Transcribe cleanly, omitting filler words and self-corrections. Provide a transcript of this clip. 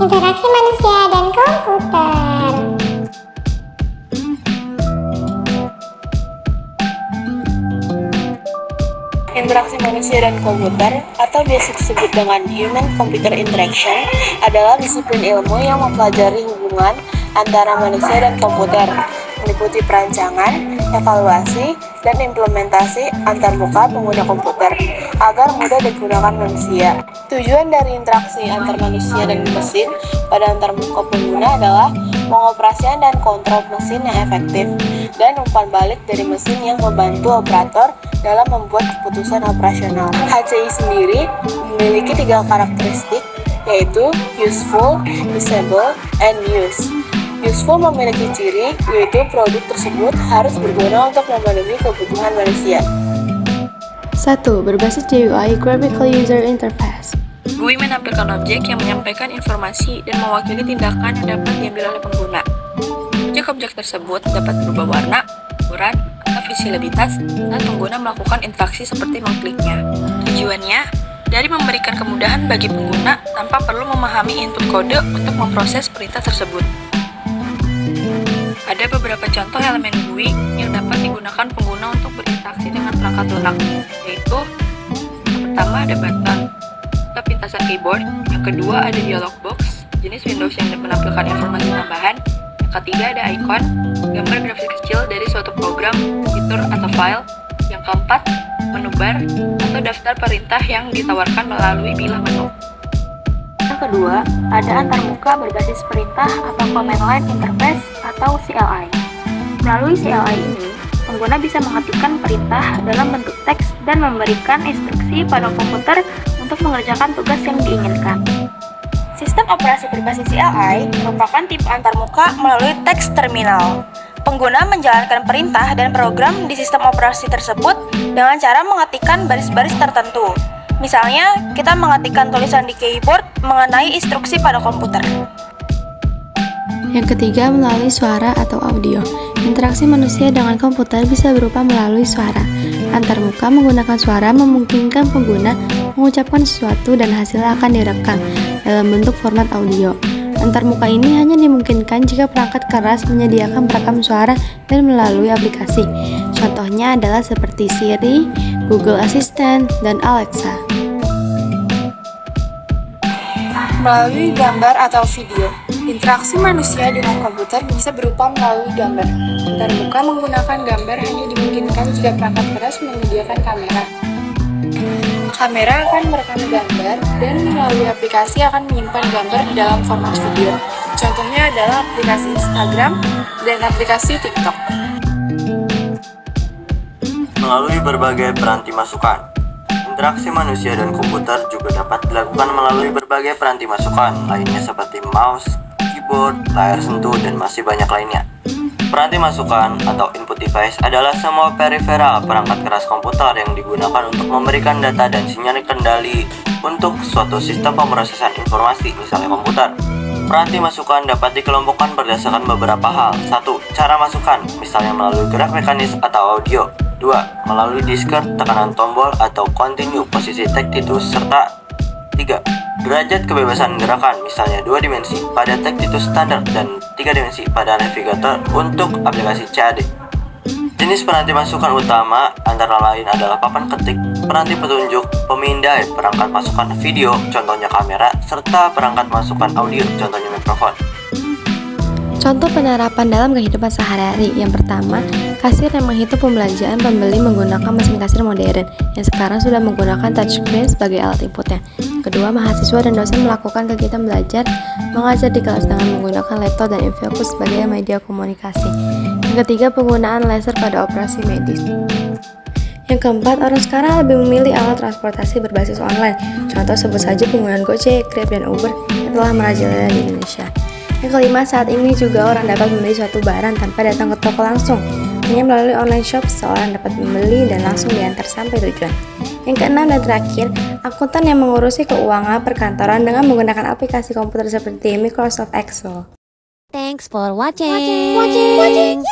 Interaksi manusia dan komputer. Interaksi manusia dan komputer, atau biasa disebut dengan Human-Computer Interaction, adalah disiplin ilmu yang mempelajari hubungan antara manusia dan komputer, meliputi perancangan, evaluasi, dan implementasi antarmuka pengguna komputer, agar mudah digunakan manusia. Tujuan dari interaksi antar manusia dan mesin pada antarmuka pengguna adalah pengoperasian dan kontrol mesin yang efektif, dan umpan balik dari mesin yang membantu operator dalam membuat keputusan operasional. HCI sendiri memiliki 3 karakteristik, yaitu useful, usable, and use. Useful memiliki ciri, yaitu produk tersebut harus berguna untuk memenuhi kebutuhan manusia. 1. Berbasis GUI Graphical User Interface. GUI menampilkan objek yang menyampaikan informasi dan mewakili tindakan yang dapat diambil oleh pengguna. Objek-objek tersebut dapat berubah warna, ukuran, atau visibilitas saat pengguna melakukan interaksi seperti mengkliknya. Tujuannya dari memberikan kemudahan bagi pengguna tanpa perlu memahami input kode untuk memproses perintah tersebut. Ada beberapa contoh elemen GUI yang dapat digunakan pengguna untuk berinteraksi dengan perangkat lunak, yaitu yang pertama ada button atau pintasan keyboard, yang kedua ada dialog box, jenis Windows yang menampilkan informasi tambahan, yang ketiga ada icon, gambar grafis kecil dari suatu program, fitur, atau file, yang keempat menu bar atau daftar perintah yang ditawarkan melalui bilah menu. Yang kedua, ada antarmuka berbasis perintah atau Command Line Interface atau CLI. Melalui CLI ini, pengguna bisa mengetikkan perintah dalam bentuk teks dan memberikan instruksi pada komputer untuk mengerjakan tugas yang diinginkan. Sistem operasi berbasis CLI merupakan tipe antarmuka melalui teks terminal. Pengguna menjalankan perintah dan program di sistem operasi tersebut dengan cara mengetikkan baris-baris tertentu. Misalnya, kita mengetikkan tulisan di keyboard mengenai instruksi pada komputer. Yang ketiga, melalui suara atau audio. Interaksi manusia dengan komputer bisa berupa melalui suara. Antarmuka menggunakan suara memungkinkan pengguna mengucapkan sesuatu dan hasilnya akan direkam dalam bentuk format audio. Antarmuka ini hanya dimungkinkan jika perangkat keras menyediakan perekam suara dan melalui aplikasi. Contohnya adalah seperti Siri, Google Assistant, dan Alexa. Melalui gambar atau video, interaksi manusia dengan komputer bisa berupa melalui gambar. Antarmuka menggunakan gambar hanya dimungkinkan jika perangkat keras menyediakan kamera. Kamera akan merekam gambar dan melalui aplikasi akan menyimpan gambar di dalam format video. Contohnya adalah aplikasi Instagram dan aplikasi TikTok. Melalui berbagai peranti masukan. Interaksi manusia dan komputer juga dapat dilakukan melalui berbagai peranti masukan lainnya seperti mouse, keyboard, layar sentuh, dan masih banyak lainnya. Peranti masukan atau input device adalah semua periferal perangkat keras komputer yang digunakan untuk memberikan data dan sinyal kendali untuk suatu sistem pemrosesan informasi, misalnya komputer. Peranti masukan dapat dikelompokkan berdasarkan beberapa hal. 1. Cara masukan, misalnya melalui gerak mekanis atau audio. 2. Melalui disker, tekanan tombol atau continue posisi tektitus, serta 3. Derajat kebebasan gerakan, misalnya 2 dimensi pada tektitus standar dan 3 dimensi pada navigator untuk aplikasi CAD. Jenis peranti masukan utama antara lain adalah papan ketik, peranti petunjuk, pemindai, perangkat masukan video, contohnya kamera, serta perangkat masukan audio, contohnya mikrofon. Contoh penerapan dalam kehidupan sehari-hari. Yang pertama, kasir yang menghitung pembelanjaan pembeli menggunakan mesin kasir modern yang sekarang sudah menggunakan touchscreen sebagai alat inputnya. Kedua, mahasiswa dan dosen melakukan kegiatan belajar mengajar di kelas dengan menggunakan laptop dan infocus sebagai media komunikasi. Yang ketiga, penggunaan laser pada operasi medis. Yang keempat, orang sekarang lebih memilih alat transportasi berbasis online. Contoh sebut saja penggunaan Gojek, Grab, dan Uber yang telah merajalela di Indonesia. Yang kelima, saat ini juga orang dapat membeli suatu barang tanpa datang ke toko langsung. Hanya melalui online shop, seorang dapat membeli dan langsung diantar sampai tujuan. Yang keenam dan terakhir, akuntan yang mengurusi keuangan perkantoran dengan menggunakan aplikasi komputer seperti Microsoft Excel. Thanks for watching.